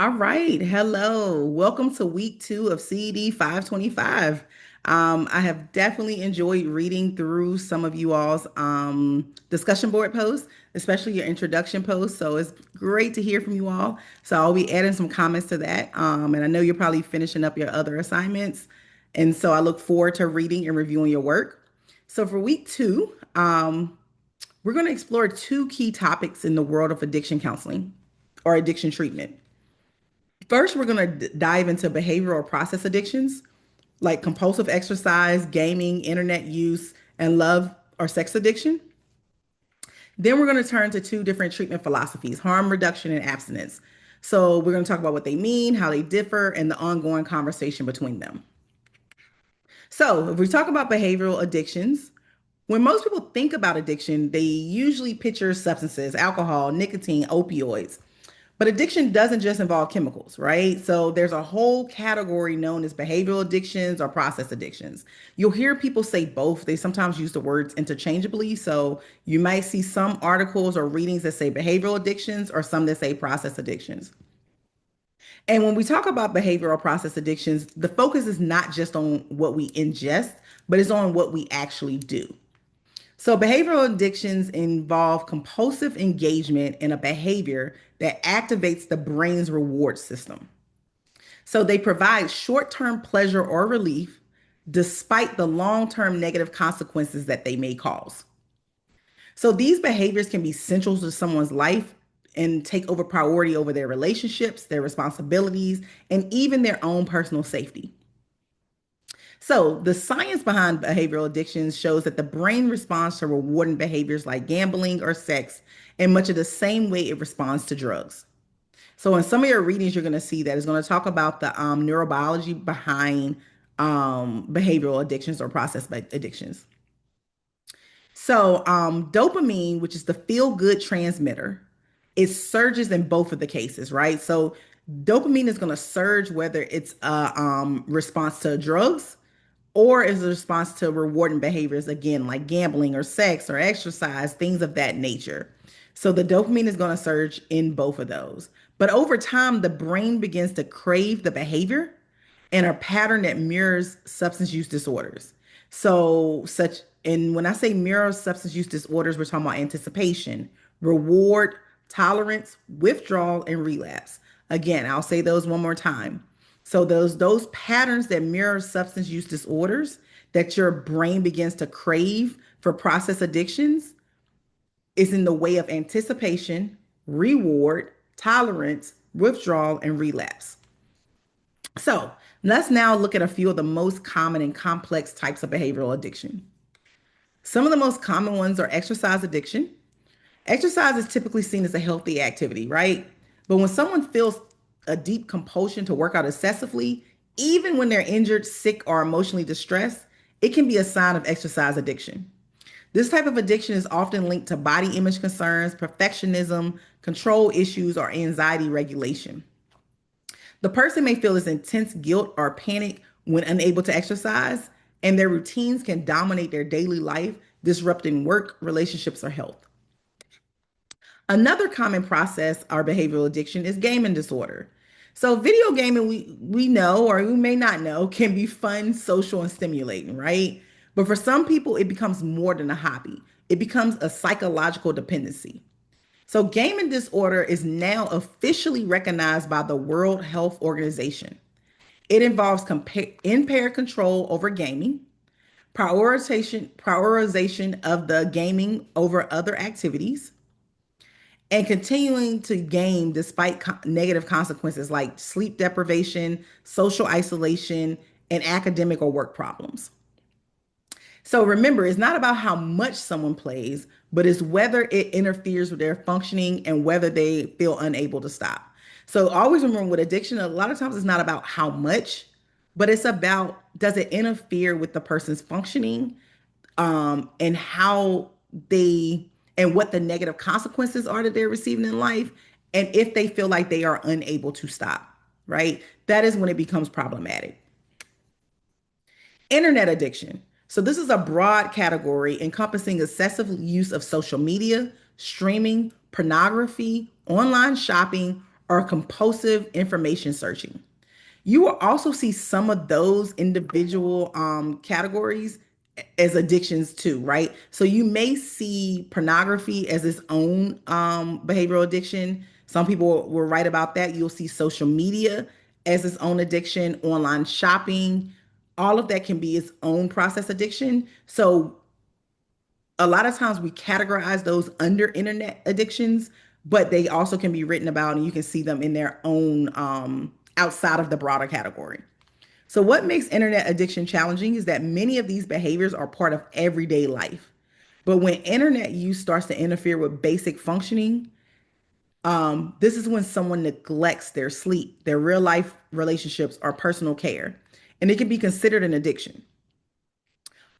All right. Hello. Welcome to week two of CED525. I have definitely enjoyed reading through some of you all's discussion board posts, especially your introduction posts. So it's great to hear from you all. So I'll be adding some comments to that. And I know you're probably finishing up your other assignments. And so I look forward to reading and reviewing your work. So for week two, we're going to explore two key topics in the world of addiction counseling or addiction treatment. First, we're going to dive into behavioral or process addictions like compulsive exercise, gaming, internet use, and love or sex addiction. Then we're going to turn to two different treatment philosophies, harm reduction and abstinence. So we're going to talk about what they mean, how they differ, and the ongoing conversation between them. So if we talk about behavioral addictions, when most people think about addiction, they usually picture substances, alcohol, nicotine, opioids. But addiction doesn't just involve chemicals, right? So there's a whole category known as behavioral addictions or process addictions. You'll hear people say both. They sometimes use the words interchangeably. So you might see some articles or readings that say behavioral addictions or some that say process addictions. And when we talk about behavioral process addictions, the focus is not just on what we ingest, but it's on what we actually do. So, behavioral addictions involve compulsive engagement in a behavior that activates the brain's reward system. So, they provide short term pleasure or relief despite the long term negative consequences that they may cause. So, these behaviors can be central to someone's life and take over priority over their relationships, their responsibilities, and even their own personal safety. So, the science behind behavioral addictions shows that the brain responds to rewarding behaviors like gambling or sex in much of the same way it responds to drugs. So, in some of your readings, you're going to see that it's going to talk about the neurobiology behind behavioral addictions or process addictions. So, dopamine, which is the feel good transmitter, it surges in both of the cases, right? So, dopamine is going to surge whether it's a response to drugs or is a response to rewarding behaviors, again, like gambling or sex or exercise, things of that nature. So the dopamine is going to surge in both of those. But over time, the brain begins to crave the behavior in a pattern that mirrors substance use disorders. And when I say mirror substance use disorders, we're talking about anticipation, reward, tolerance, withdrawal, and relapse. Again, I'll say those one more time. So those patterns that mirror substance use disorders that your brain begins to crave for process addictions is in the way of anticipation, reward, tolerance, withdrawal, and relapse. So let's now look at a few of the most common and complex types of behavioral addiction. Some of the most common ones are exercise addiction. Exercise is typically seen as a healthy activity, right? But when someone feels a deep compulsion to work out excessively, even when they're injured, sick, or emotionally distressed, it can be a sign of exercise addiction. This type of addiction is often linked to body image concerns, perfectionism, control issues, or anxiety regulation. The person may feel this intense guilt or panic when unable to exercise, and their routines can dominate their daily life, disrupting work, relationships, or health. Another common process or behavioral addiction is gaming disorder. So video gaming, we know or we may not know, can be fun, social, and stimulating, right? But for some people, it becomes more than a hobby. It becomes a psychological dependency. So gaming disorder is now officially recognized by the World Health Organization. It involves impaired control over gaming, prioritization of the gaming over other activities, and continuing to game despite negative consequences like sleep deprivation, social isolation, and academic or work problems. So remember, it's not about how much someone plays, but it's whether it interferes with their functioning and whether they feel unable to stop. So always remember with addiction, a lot of times it's not about how much, but it's about does it interfere with the person's functioning and how they and what the negative consequences are that they're receiving in life, and if they feel like they are unable to stop, right? That is when it becomes problematic. Internet addiction. So, this is a broad category encompassing excessive use of social media, streaming, pornography, online shopping, or compulsive information searching. You will also see some of those individual categories as addictions too, right? So you may see pornography as its own behavioral addiction. Some people will write about that. You'll see social media as its own addiction, online shopping, all of that can be its own process addiction. So a lot of times we categorize those under internet addictions, but they also can be written about and you can see them in their own outside of the broader category. So, what makes internet addiction challenging is that many of these behaviors are part of everyday life. But when internet use starts to interfere with basic functioning, this is when someone neglects their sleep, their real life relationships, or personal care. And it can be considered an addiction.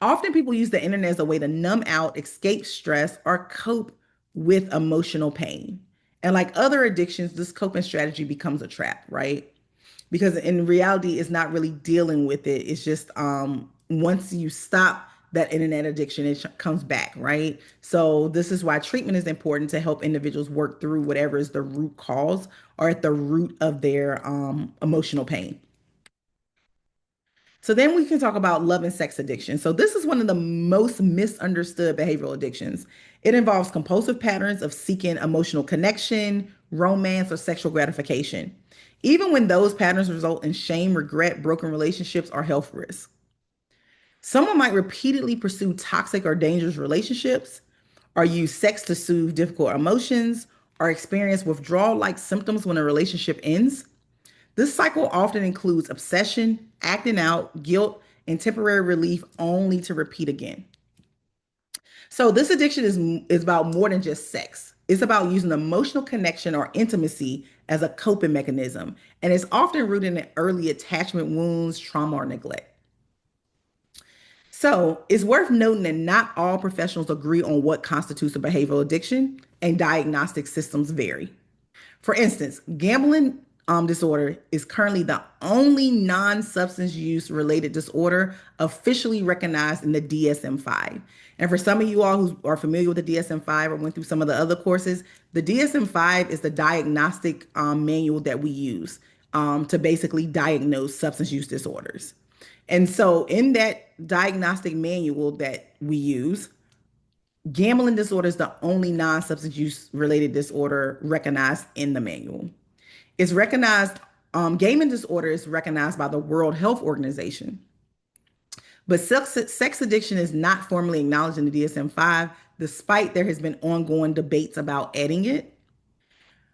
Often people use the internet as a way to numb out, escape stress, or cope with emotional pain. And like other addictions, this coping strategy becomes a trap, right? Because in reality, it's not really dealing with it. It's just once you stop that internet addiction, it comes back, right? So this is why treatment is important to help individuals work through whatever is the root cause or at the root of their emotional pain. So then we can talk about love and sex addiction. So this is one of the most misunderstood behavioral addictions. It involves compulsive patterns of seeking emotional connection, romance, or sexual gratification, even when those patterns result in shame, regret, broken relationships, or health risks. Someone might repeatedly pursue toxic or dangerous relationships, or use sex to soothe difficult emotions, or experience withdrawal like symptoms when a relationship ends. This cycle often includes obsession, acting out, guilt, and temporary relief only to repeat again. So this addiction is about more than just sex. It's about using emotional connection or intimacy as a coping mechanism, and it's often rooted in early attachment wounds, trauma, or neglect. So it's worth noting that not all professionals agree on what constitutes a behavioral addiction, and diagnostic systems vary. For instance, gambling disorder is currently the only non substance use related disorder officially recognized in the DSM 5. And for some of you all who are familiar with the DSM 5 or went through some of the other courses, the DSM 5 is the diagnostic manual that we use to basically diagnose substance use disorders. And so, in that diagnostic manual that we use, gambling disorder is the only non substance use related disorder recognized in the manual. It's recognized, gaming disorder is recognized by the World Health Organization, but sex addiction is not formally acknowledged in the DSM 5, despite there has been ongoing debates about adding it.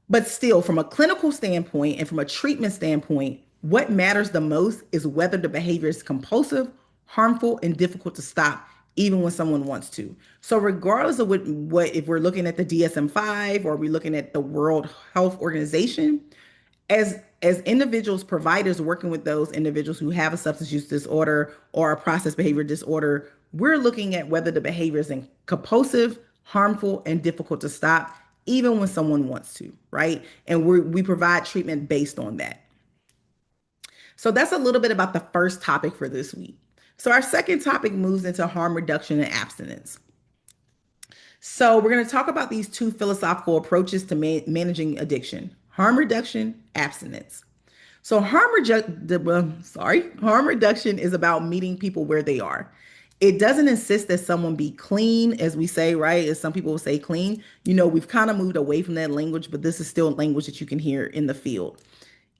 But still, from a clinical standpoint and from a treatment standpoint, what matters the most is whether the behavior is compulsive, harmful, and difficult to stop, even when someone wants to. So, regardless of what if we're looking at the DSM 5 or we're looking at the World Health Organization, as individuals, providers working with those individuals who have a substance use disorder or a process behavior disorder, we're looking at whether the behavior is compulsive, harmful, and difficult to stop, even when someone wants to, right? And we provide treatment based on that. So that's a little bit about the first topic for this week. So our second topic moves into harm reduction and abstinence. So we're going to talk about these two philosophical approaches to managing addiction: harm reduction, abstinence. So harm reduction is about meeting people where they are. It doesn't insist that someone be clean, as we say, right? As some people will say clean. We've kind of moved away from that language, but this is still language that you can hear in the field.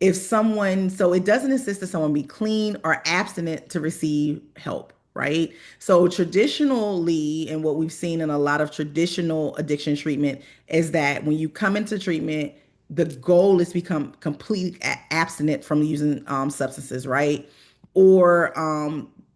So it doesn't insist that someone be clean or abstinent to receive help, right? So traditionally, and what we've seen in a lot of traditional addiction treatment is that when you come into treatment, the goal is to become completely abstinent from using substances, right? Or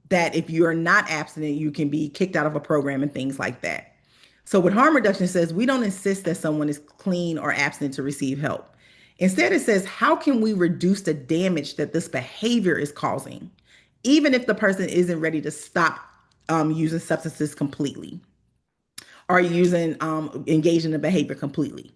that if you're not abstinent, you can be kicked out of a program and things like that. So with harm reduction, it says we don't insist that someone is clean or abstinent to receive help. Instead, it says, how can we reduce the damage that this behavior is causing, even if the person isn't ready to stop using substances completely or engage in the behavior completely?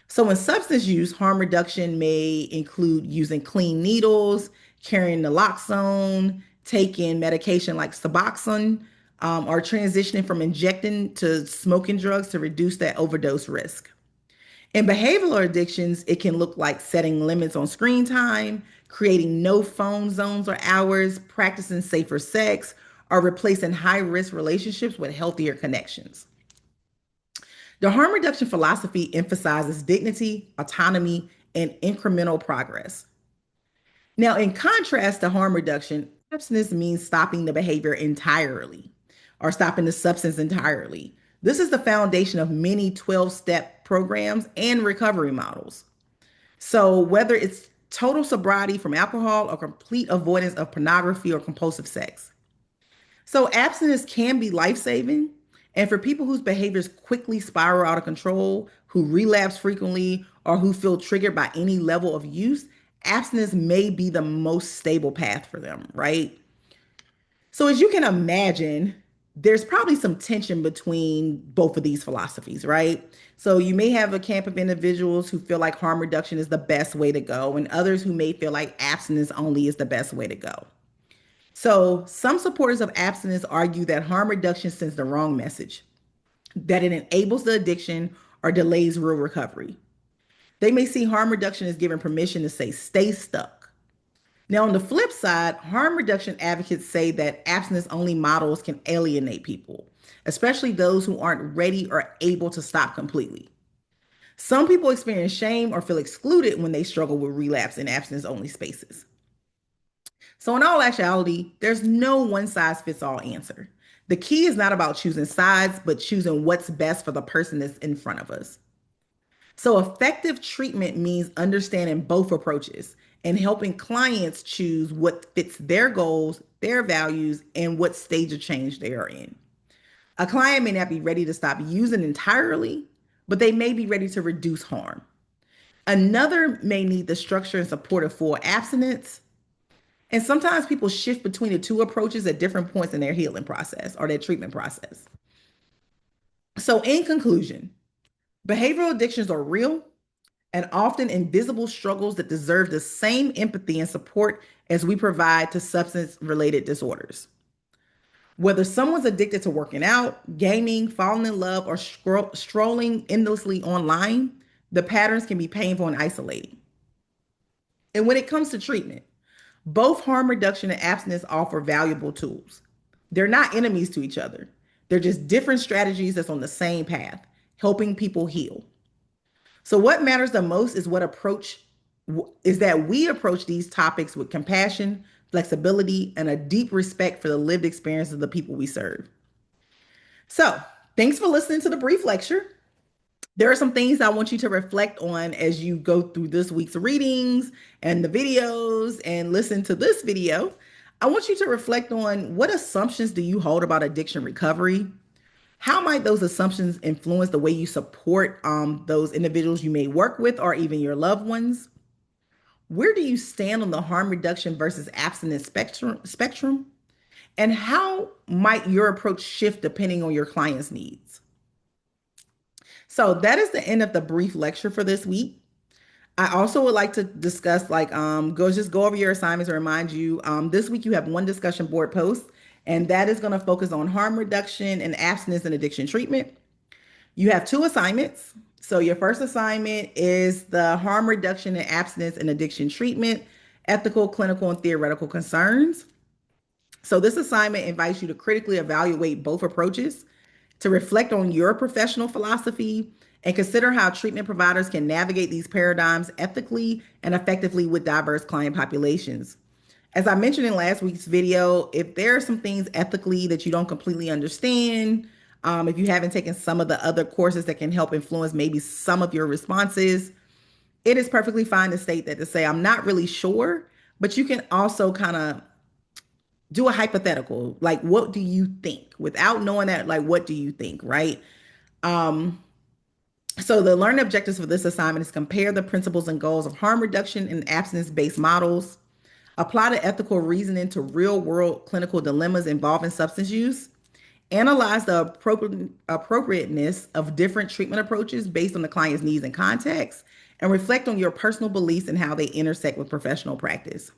So in substance use, harm reduction may include using clean needles, carrying naloxone, taking medication like Suboxone, or transitioning from injecting to smoking drugs to reduce that overdose risk. In behavioral addictions, it can look like setting limits on screen time, creating no phone zones or hours, practicing safer sex, or replacing high risk relationships with healthier connections. The harm reduction philosophy emphasizes dignity, autonomy, and incremental progress. Now, in contrast to harm reduction, abstinence means stopping the behavior entirely or stopping the substance entirely. This is the foundation of many 12-step programs and recovery models. So, whether it's total sobriety from alcohol or complete avoidance of pornography or compulsive sex. So, abstinence can be life saving. And for people whose behaviors quickly spiral out of control, who relapse frequently, or who feel triggered by any level of use, abstinence may be the most stable path for them, right? So, as you can imagine, there's probably some tension between both of these philosophies, right? So, you may have a camp of individuals who feel like harm reduction is the best way to go, and others who may feel like abstinence only is the best way to go. So, some supporters of abstinence argue that harm reduction sends the wrong message, that it enables the addiction or delays real recovery. They may see harm reduction as giving permission to say, stay stuck. Now, on the flip side, harm reduction advocates say that abstinence only models can alienate people, especially those who aren't ready or able to stop completely. Some people experience shame or feel excluded when they struggle with relapse in abstinence only spaces. So, in all actuality, there's no one size fits all answer. The key is not about choosing sides, but choosing what's best for the person that's in front of us. So, effective treatment means understanding both approaches and helping clients choose what fits their goals, their values, and what stage of change they are in. A client may not be ready to stop using entirely, but they may be ready to reduce harm. Another may need the structure and support of full abstinence. And sometimes people shift between the two approaches at different points in their healing process or their treatment process. So, in conclusion, behavioral addictions are real and often invisible struggles that deserve the same empathy and support as we provide to substance related disorders. Whether someone's addicted to working out, gaming, falling in love, or strolling endlessly online, the patterns can be painful and isolating. And when it comes to treatment, both harm reduction and abstinence offer valuable tools. They're not enemies to each other. They're just different strategies that's on the same path, helping people heal. So what matters the most is what approach is that we approach these topics with compassion, flexibility, and a deep respect for the lived experience of the people we serve. So, thanks for listening to the brief lecture. There are some things I want you to reflect on as you go through this week's readings and the videos and listen to this video. I want you to reflect on what assumptions do you hold about addiction recovery? How might those assumptions influence the way you support those individuals you may work with or even your loved ones? Where do you stand on the harm reduction versus abstinence spectrum? And how might your approach shift depending on your client's needs? So that is the end of the brief lecture for this week. I also would like to discuss go over your assignments and remind you this week you have one discussion board post, and that is going to focus on harm reduction and abstinence and addiction treatment. You have two assignments. So your first assignment is the harm reduction and abstinence and addiction treatment, ethical, clinical, and theoretical concerns. So this assignment invites you to critically evaluate both approaches, to reflect on your professional philosophy, and consider how treatment providers can navigate these paradigms ethically and effectively with diverse client populations. As I mentioned in last week's video, if there are some things ethically that you don't completely understand, if you haven't taken some of the other courses that can help influence maybe some of your responses, it is perfectly fine to state that, to say, I'm not really sure, but you can also kind of do a hypothetical, like, what do you think? Without knowing that, like, what do you think, right? So the learning objectives for this assignment is compare the principles and goals of harm reduction and abstinence-based models, apply the ethical reasoning to real-world clinical dilemmas involving substance use, analyze the appropriateness of different treatment approaches based on the client's needs and context, and reflect on your personal beliefs and how they intersect with professional practice.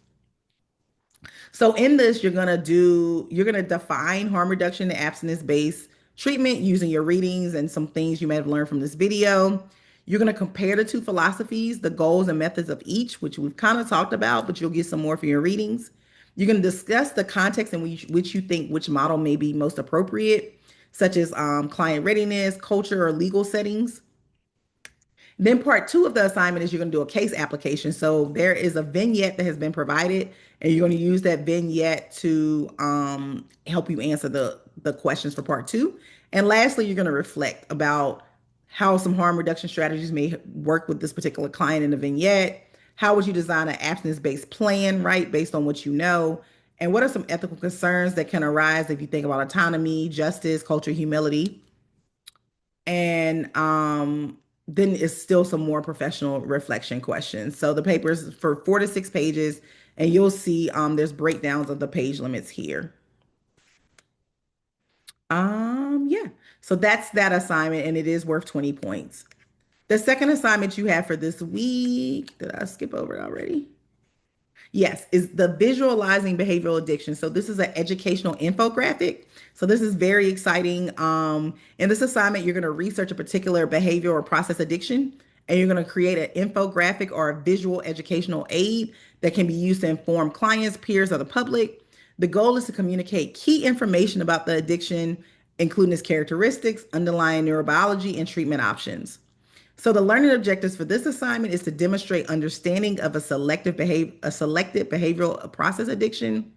So in this, you're gonna define harm reduction and abstinence-based treatment using your readings and some things you may have learned from this video. You're going to compare the two philosophies, the goals and methods of each, which we've kind of talked about, but you'll get some more for your readings. You're going to discuss the context in which you think which model may be most appropriate, such as client readiness, culture, or legal settings. Then part two of the assignment is you're going to do a case application. So there is a vignette that has been provided, and you're going to use that vignette to help you answer the questions for part two. And lastly, you're going to reflect about how some harm reduction strategies may work with this particular client in the vignette. How would you design an abstinence-based plan, right, based on what you know? And what are some ethical concerns that can arise if you think about autonomy, justice, culture, humility? And then it's still some more professional reflection questions. So the paper's for 4 to 6 pages, and you'll see there's breakdowns of the page limits here. Yeah. So that's that assignment, and it is worth 20 points. The second assignment you have for this week, did I skip over it already? Yes, is the visualizing behavioral addiction. So this is an educational infographic. So this is very exciting. In this assignment, you're going to research a particular behavior or process addiction, and you're going to create an infographic or a visual educational aid that can be used to inform clients, peers, or the public. The goal is to communicate key information about the addiction, including its characteristics, underlying neurobiology, and treatment options. So the learning objectives for this assignment is to demonstrate understanding of a selected behavioral process addiction,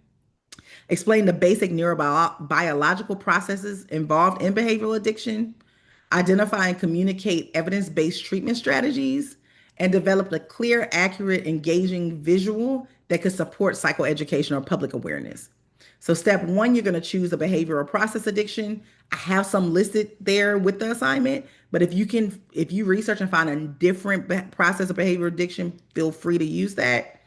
explain the basic neurobiological processes involved in behavioral addiction, identify and communicate evidence-based treatment strategies, and develop a clear, accurate, engaging visual that could support psychoeducation or public awareness. So step one, you're going to choose a behavior or process addiction. I have some listed there with the assignment, but if you research and find a different process of behavior addiction, feel free to use that.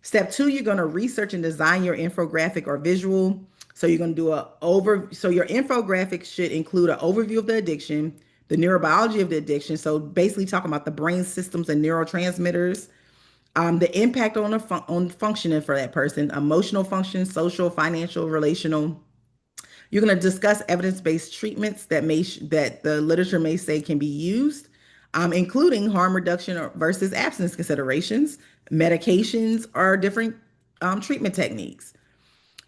Step two, you're going to research and design your infographic or visual. So you're going to do so your infographic should include an overview of the addiction, the neurobiology of the addiction. So basically talking about the brain systems and neurotransmitters, the impact on on functioning for that person, emotional function, social, financial, relational. You're going to discuss evidence-based treatments that the literature may say can be used, including harm reduction versus abstinence considerations, medications, or different treatment techniques.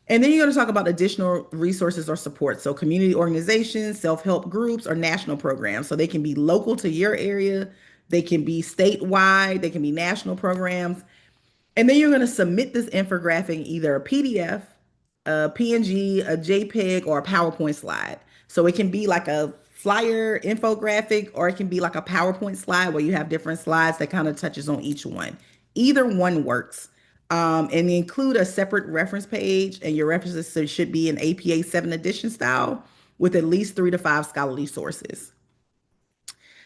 And then you're going to talk about additional resources or support. So community organizations, self-help groups, or national programs. So they can be local to your area, they can be statewide, they can be national programs. And then you're going to submit this infographic in either a PDF, a PNG, a JPEG, or a PowerPoint slide. So it can be like a flyer infographic, or it can be like a PowerPoint slide where you have different slides that kind of touches on each one. Either one works. And include a separate reference page, and your references should be in APA 7 edition style with at least 3 to 5 scholarly sources.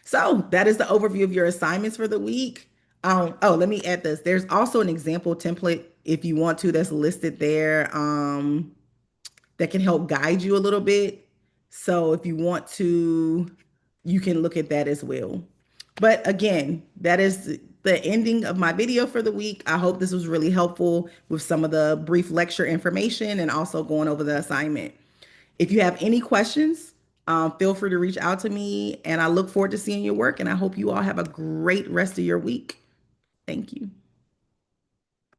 So that is the overview of your assignments for the week. Let me add this. There's also an example template if you want to that's listed there that can help guide you a little bit. So if you want to, you can look at that as well. But again, that is the ending of my video for the week. I hope this was really helpful with some of the brief lecture information and also going over the assignment. If you have any questions, feel free to reach out to me, and I look forward to seeing your work, and I hope you all have a great rest of your week. Thank you.